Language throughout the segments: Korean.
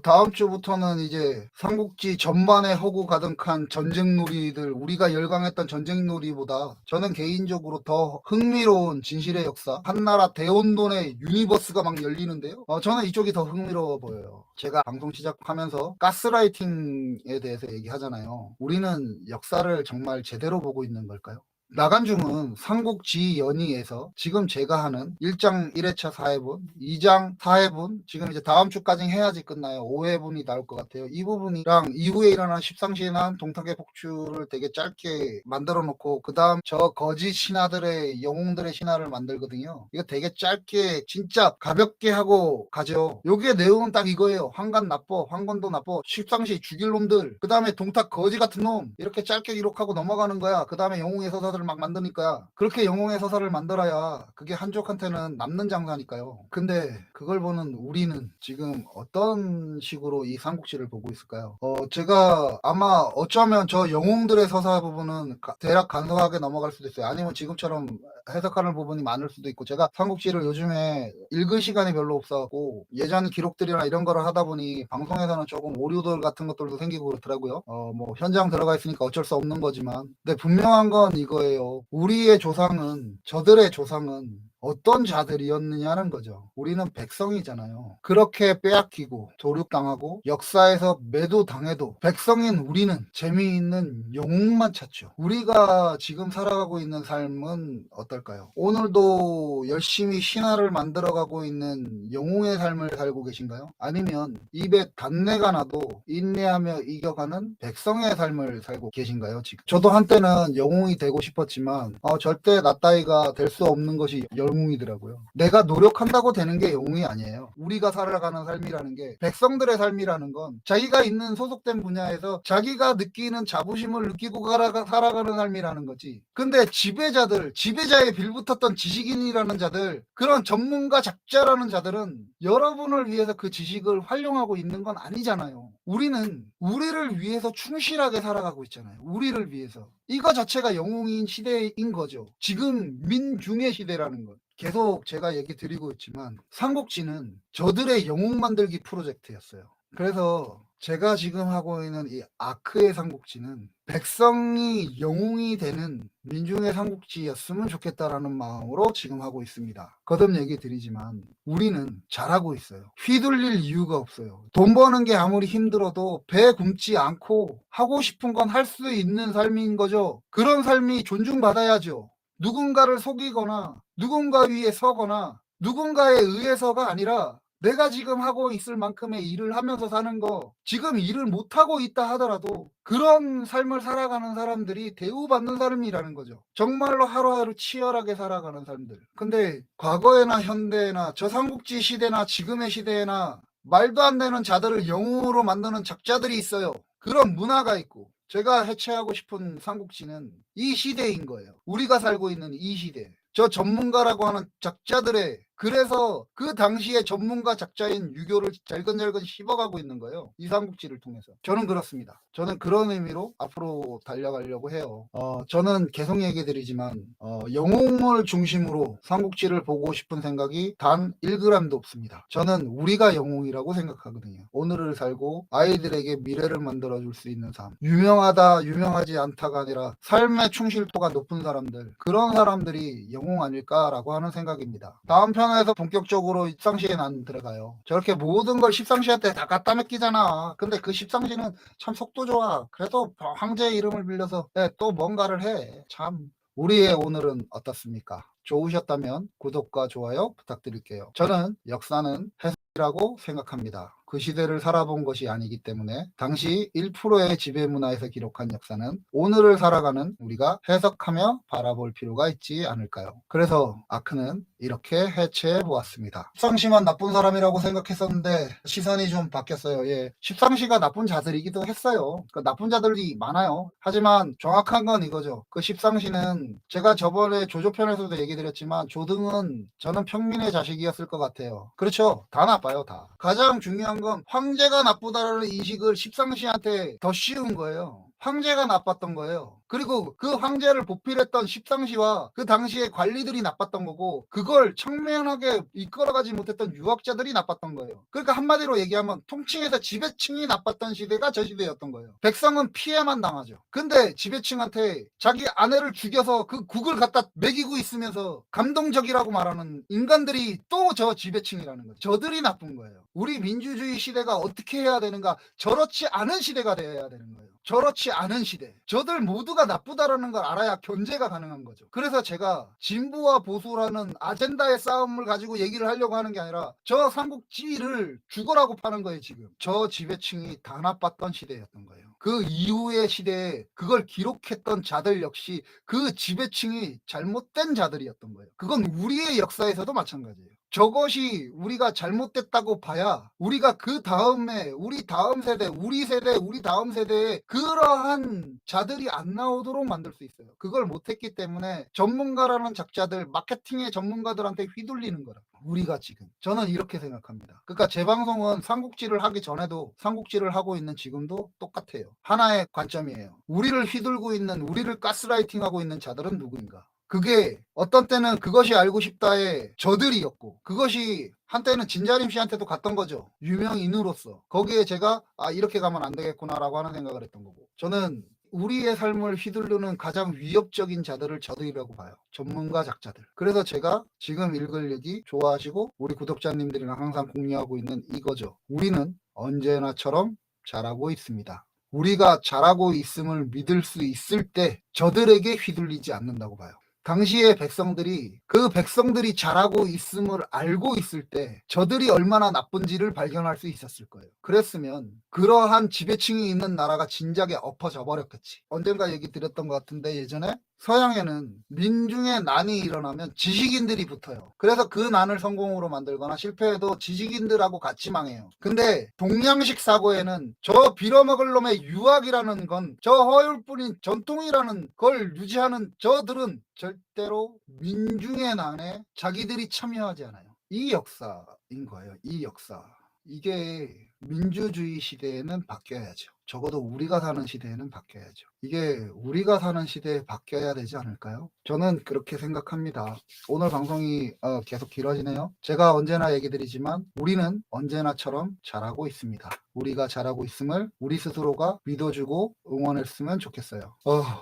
다음 주부터는 이제 삼국지 전반에 허구 가득한 전쟁놀이들, 우리가 열광했던 전쟁놀이보다 저는 개인적으로 더 흥미로운 진실의 역사, 한나라 대혼돈의 유니버스가 막 열리는데요. 저는 이쪽이 더 흥미로워 보여요. 제가 방송 시작하면서 가스라이팅에 대해서 얘기하잖아요. 우리는 역사를 정말 제대로 보고 있는 걸까요? 나간중은 삼국지 연의에서 지금 제가 하는 1장 1회차 4회분, 2장 4회분, 지금 이제 다음 주까지 해야지 끝나요. 5회분이 나올 것 같아요. 이 부분이랑 이후에 일어난 십상시에 난 동탁의 폭주를 되게 짧게 만들어 놓고, 그 다음 저 거짓 신하들의, 영웅들의 신화를 만들거든요. 이거 되게 짧게 진짜 가볍게 하고 가죠. 여기에 내용은 딱 이거예요. 황간 나빠, 황건도 나빠, 십상시 죽일 놈들, 그 다음에 동탁 거지 같은 놈, 이렇게 짧게 기록하고 넘어가는 거야. 그 다음에 영웅의 서사들을 막 만드니까, 그렇게 영웅의 서사를 만들어야 그게 한족한테는 남는 장사니까요. 근데 그걸 보는 우리는 지금 어떤 식으로 이 삼국지를 보고 있을까요? 제가 아마 어쩌면 저 영웅들의 서사 부분은 대략 간소하게 넘어갈 수도 있어요. 아니면 지금처럼 해석하는 부분이 많을 수도 있고, 제가 삼국지를 요즘에 읽을 시간이 별로 없어갖고 예전 기록들이나 이런 거를 하다 보니 방송에서는 조금 오류들 같은 것들도 생기고 그렇더라고요. 뭐 현장 들어가 있으니까 어쩔 수 없는 거지만, 근데 분명한 건 이거예요. 우리의 조상은, 저들의 조상은 어떤 자들이었느냐는 거죠. 우리는 백성이잖아요. 그렇게 빼앗기고 도륙당하고 역사에서 매도당해도 백성인 우리는 재미있는 영웅만 찾죠. 우리가 지금 살아가고 있는 삶은 어떨까요? 오늘도 열심히 신화를 만들어가고 있는 영웅의 삶을 살고 계신가요? 아니면 입에 단내가 나도 인내하며 이겨가는 백성의 삶을 살고 계신가요? 지금 저도 한때는 영웅이 되고 싶었지만 절대 나 따위가 될 수 없는 것이 영웅이더라고요. 내가 노력한다고 되는 게 영웅이 아니에요. 우리가 살아가는 삶이라는 게, 백성들의 삶이라는 건 자기가 있는 소속된 분야에서 자기가 느끼는 자부심을 느끼고 살아가는 삶이라는 거지. 근데 지배자들, 지배자에 빌붙었던 지식인이라는 자들, 그런 전문가 작자라는 자들은 여러분을 위해서 그 지식을 활용하고 있는 건 아니잖아요. 우리는 우리를 위해서 충실하게 살아가고 있잖아요. 우리를 위해서. 이거 자체가 영웅인 시대인 거죠. 지금 민중의 시대라는 것. 계속 제가 얘기 드리고 있지만 삼국지는 저들의 영웅 만들기 프로젝트였어요. 그래서 제가 지금 하고 있는 이 아크의 삼국지는 백성이 영웅이 되는 민중의 삼국지였으면 좋겠다라는 마음으로 지금 하고 있습니다. 거듭 얘기 드리지만 우리는 잘하고 있어요. 휘둘릴 이유가 없어요. 돈 버는 게 아무리 힘들어도 배 굶지 않고 하고 싶은 건 할 수 있는 삶인 거죠. 그런 삶이 존중받아야죠. 누군가를 속이거나 누군가 위에 서거나 누군가에 의해서가 아니라, 내가 지금 하고 있을 만큼의 일을 하면서 사는 거, 지금 일을 못하고 있다 하더라도 그런 삶을 살아가는 사람들이 대우받는 사람이라는 거죠. 정말로 하루하루 치열하게 살아가는 사람들. 근데 과거에나 현대나 저 삼국지 시대나 지금의 시대에나 말도 안 되는 자들을 영웅으로 만드는 작자들이 있어요. 그런 문화가 있고, 제가 해체하고 싶은 삼국지는 이 시대인 거예요. 우리가 살고 있는 이 시대. 저 전문가라고 하는 작자들의, 그래서 그 당시에 전문가 작자인 유교를 잘근잘근 씹어가고 있는 거예요. 이 삼국지를 통해서. 저는 그렇습니다. 저는 그런 의미로 앞으로 달려가려고 해요. 저는 계속 얘기 드리지만 영웅을 중심으로 삼국지를 보고 싶은 생각이 단 1g도 없습니다. 저는 우리가 영웅이라고 생각하거든요. 오늘을 살고 아이들에게 미래를 만들어줄 수 있는 삶. 유명하다 유명하지 않다가 아니라 삶의 충실도가 높은 사람들, 그런 사람들이 영웅 아닐까라고 하는 생각입니다. 다음 편에서 본격적으로 십상시에 난 들어가요. 저렇게 모든 걸 십상시한테 다 갖다 맡기잖아. 근데 그 십상시는 참 속도 좋아. 그래도 황제의 이름을 빌려서 또 뭔가를 해. 참. 우리의 오늘은 어떻습니까? 좋으셨다면 구독과 좋아요 부탁드릴게요. 저는 역사는 해석이라고 생각합니다. 그 시대를 살아본 것이 아니기 때문에 당시 1%의 지배 문화에서 기록한 역사는 오늘을 살아가는 우리가 해석하며 바라볼 필요가 있지 않을까요? 그래서 아크는 이렇게 해체해 보았습니다. 십상시만 나쁜 사람이라고 생각했었는데 시선이 좀 바뀌었어요. 예, 십상시가 나쁜 자들이기도 했어요. 그 나쁜 자들이 많아요. 하지만 정확한 건 이거죠. 그 십상시는, 제가 저번에 조조편에서도 얘기 드렸지만 조등은 저는 평민의 자식이었을 것 같아요. 그렇죠. 다 나빠요. 다. 가장 중요한 건 황제가 나쁘다라는 인식을 십상시한테 더 씌운 거예요. 황제가 나빴던 거예요. 그리고 그 황제를 보필했던 십상시와 그 당시에 관리들이 나빴던 거고, 그걸 청명하게 이끌어가지 못했던 유학자들이 나빴던 거예요. 그러니까 한마디로 얘기하면 통칭해서 지배층이 나빴던 시대가 저 시대였던 거예요. 백성은 피해만 당하죠. 근데 지배층한테 자기 아내를 죽여서 그 국을 갖다 먹이고 있으면서 감동적이라고 말하는 인간들이 또 저 지배층이라는 거죠. 저들이 나쁜 거예요. 우리 민주주의 시대가 어떻게 해야 되는가? 저렇지 않은 시대가 되어야 되는 거예요. 저렇지 않은 시대. 저들 모두가 나쁘다라는 걸 알아야 견제가 가능한 거죠. 그래서 제가 진보와 보수라는 아젠다의 싸움을 가지고 얘기를 하려고 하는 게 아니라 저 삼국지를 죽어라고 파는 거예요. 지금 저 지배층이 다 나빴던 시대였던 거예요. 그 이후의 시대에 그걸 기록했던 자들 역시 그 지배층이 잘못된 자들이었던 거예요. 그건 우리의 역사에서도 마찬가지예요. 저것이 우리가 잘못됐다고 봐야 우리가 그 다음에 우리 다음 세대, 우리 세대, 우리 다음 세대에 그러한 자들이 안 나오도록 만들 수 있어요. 그걸 못했기 때문에 전문가라는 작자들, 마케팅의 전문가들한테 휘둘리는 거라. 우리가 지금. 저는 이렇게 생각합니다. 그러니까 제 방송은 삼국지를 하기 전에도 삼국지를 하고 있는 지금도 똑같아요. 하나의 관점이에요. 우리를 휘둘고 있는, 우리를 가스라이팅하고 있는 자들은 누구인가? 그게 어떤 때는 그것이 알고 싶다의 저들이었고, 그것이 한때는 진자림 씨한테도 갔던 거죠. 유명인으로서. 거기에 제가 이렇게 가면 안 되겠구나라고 하는 생각을 했던 거고, 저는 우리의 삶을 휘두르는 가장 위협적인 자들을 저들이라고 봐요. 전문가 작자들. 그래서 제가 지금 읽을 얘기 좋아하시고 우리 구독자님들이랑 항상 공유하고 있는 이거죠. 우리는 언제나처럼 잘하고 있습니다. 우리가 잘하고 있음을 믿을 수 있을 때 저들에게 휘둘리지 않는다고 봐요. 당시의 백성들이 그 백성들이 잘하고 있음을 알고 있을 때 저들이 얼마나 나쁜지를 발견할 수 있었을 거예요. 그랬으면 그러한 지배층이 있는 나라가 진작에 엎어져 버렸겠지. 언젠가 얘기 드렸던 것 같은데, 예전에 서양에는 민중의 난이 일어나면 지식인들이 붙어요. 그래서 그 난을 성공으로 만들거나 실패해도 지식인들하고 같이 망해요. 근데 동양식 사고에는 저 빌어먹을 놈의 유학이라는 건, 저 허울뿐인 전통이라는 걸 유지하는 저들은 절대로 민중의 난에 자기들이 참여하지 않아요. 이 역사인 거예요. 이 역사. 이게 민주주의 시대에는 바뀌어야죠. 적어도 우리가 사는 시대에는 바뀌어야죠. 이게 우리가 사는 시대에 바뀌어야 되지 않을까요? 저는 그렇게 생각합니다. 오늘 방송이 계속 길어지네요. 제가 언제나 얘기 드리지만 우리는 언제나처럼 잘하고 있습니다. 우리가 잘하고 있음을 우리 스스로가 믿어주고 응원했으면 좋겠어요.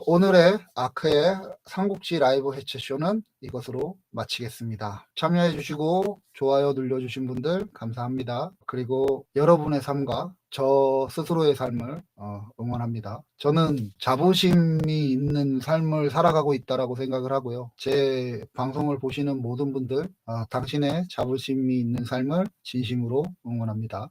오늘의 아크의 삼국지 라이브 해체쇼는 이것으로 마치겠습니다. 참여해주시고 좋아요 눌러주신 분들 감사합니다. 그리고 여러분의 삶과 저 스스로의 삶을 응원합니다. 저는 자부심이 있는 삶을 살아가고 있다라고 생각을 하고요. 제 방송을 보시는 모든 분들, 당신의 자부심이 있는 삶을 진심으로 응원합니다.